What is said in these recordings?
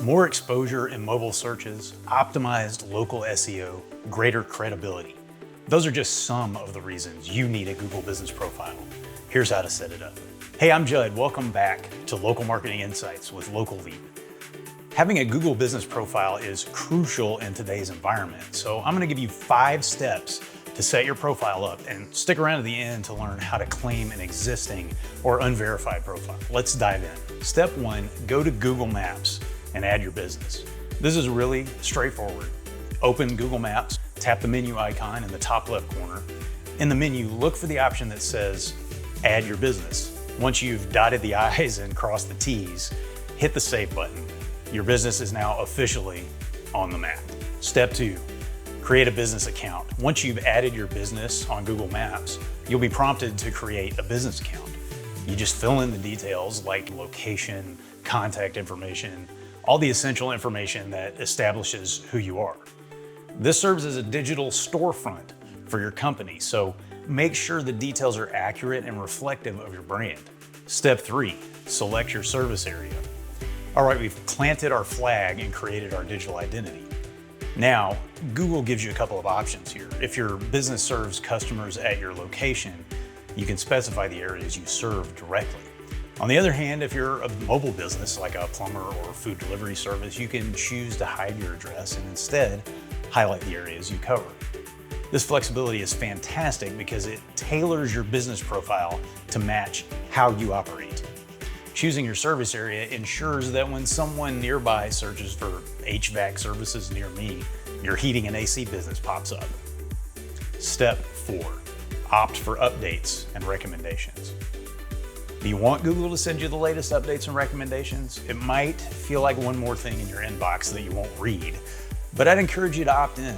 More exposure in mobile searches, optimized local SEO, greater credibility. Those are just some of the reasons you need a Google Business Profile. Here's how to set it up. Hey, I'm Judd. Welcome back to Local Marketing Insights with Local Lead. Having a Google Business Profile is crucial in today's environment, so I'm going to give you 5 steps to set your profile up, and stick around to the end to learn how to claim an existing or unverified profile. Let's dive in. Step 1, go to Google Maps and add your business. This is really straightforward. Open Google Maps, tap the menu icon in the top left corner. In the menu, look for the option that says Add Your Business. Once you've dotted the I's and crossed the T's, hit the Save button. Your business is now officially on the map. Step 2, create a business account. Once you've added your business on Google Maps, you'll be prompted to create a business account. You just fill in the details like location, contact information, all the essential information that establishes who you are. This serves as a digital storefront for your company, so make sure the details are accurate and reflective of your brand. Step 3, select your service area. All right, we've planted our flag and created our digital identity. Now, Google gives you a couple of options here. If your business serves customers at your location, you can specify the areas you serve directly. On the other hand, if you're a mobile business like a plumber or food delivery service, you can choose to hide your address and instead highlight the areas you cover. This flexibility is fantastic because it tailors your business profile to match how you operate. Choosing your service area ensures that when someone nearby searches for HVAC services near me, your heating and AC business pops up. Step 4, opt for updates and recommendations. Do you want Google to send you the latest updates and recommendations? It might feel like one more thing in your inbox that you won't read, but I'd encourage you to opt in.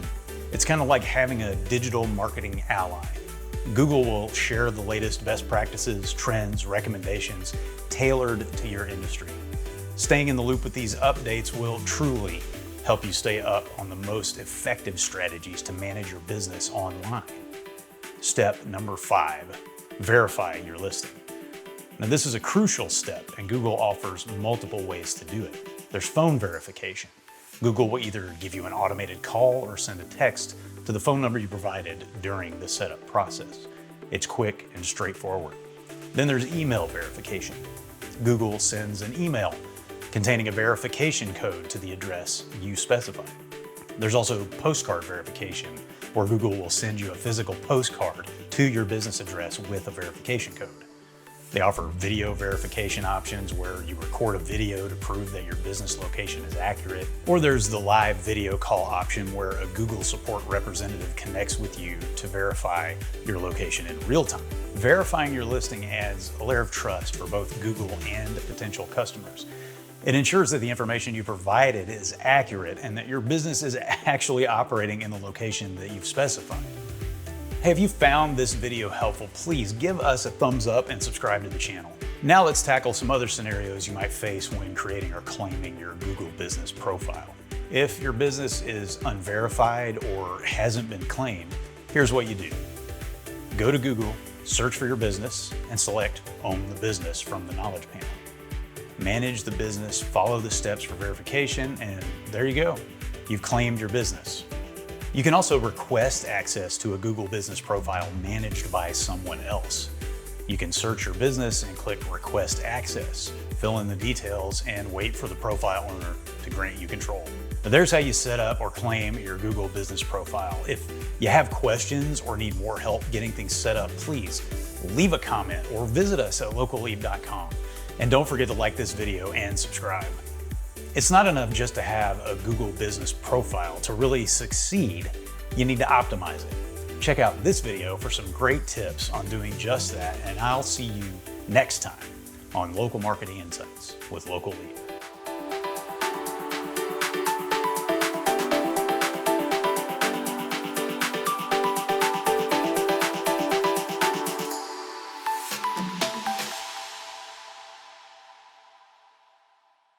It's kind of like having a digital marketing ally. Google will share the latest best practices, trends, recommendations tailored to your industry. Staying in the loop with these updates will truly help you stay up on the most effective strategies to manage your business online. Step number 5, verify your listing. Now, this is a crucial step, and Google offers multiple ways to do it. There's phone verification. Google will either give you an automated call or send a text to the phone number you provided during the setup process. It's quick and straightforward. Then there's email verification. Google sends an email containing a verification code to the address you specify. There's also postcard verification, where Google will send you a physical postcard to your business address with a verification code. They offer video verification options where you record a video to prove that your business location is accurate. Or there's the live video call option where a Google support representative connects with you to verify your location in real time. Verifying your listing adds a layer of trust for both Google and potential customers. It ensures that the information you provided is accurate and that your business is actually operating in the location that you've specified. Hey, if you found this video helpful, please give us a thumbs up and subscribe to the channel. Now let's tackle some other scenarios you might face when creating or claiming your Google Business Profile. If your business is unverified or hasn't been claimed, here's what you do. Go to Google, search for your business, and select Own the Business from the Knowledge panel. Manage the business, follow the steps for verification, and there you go. You've claimed your business. You can also request access to a Google Business Profile managed by someone else. You can search your business and click Request Access, fill in the details, and wait for the profile owner to grant you control. Now, there's how you set up or claim your Google Business Profile. If you have questions or need more help getting things set up, please leave a comment or visit us at locallead.com. And don't forget to like this video and subscribe. It's not enough just to have a Google Business Profile. To really succeed, you need to optimize it. Check out this video for some great tips on doing just that, and I'll see you next time on Local Marketing Insights with Local Lead.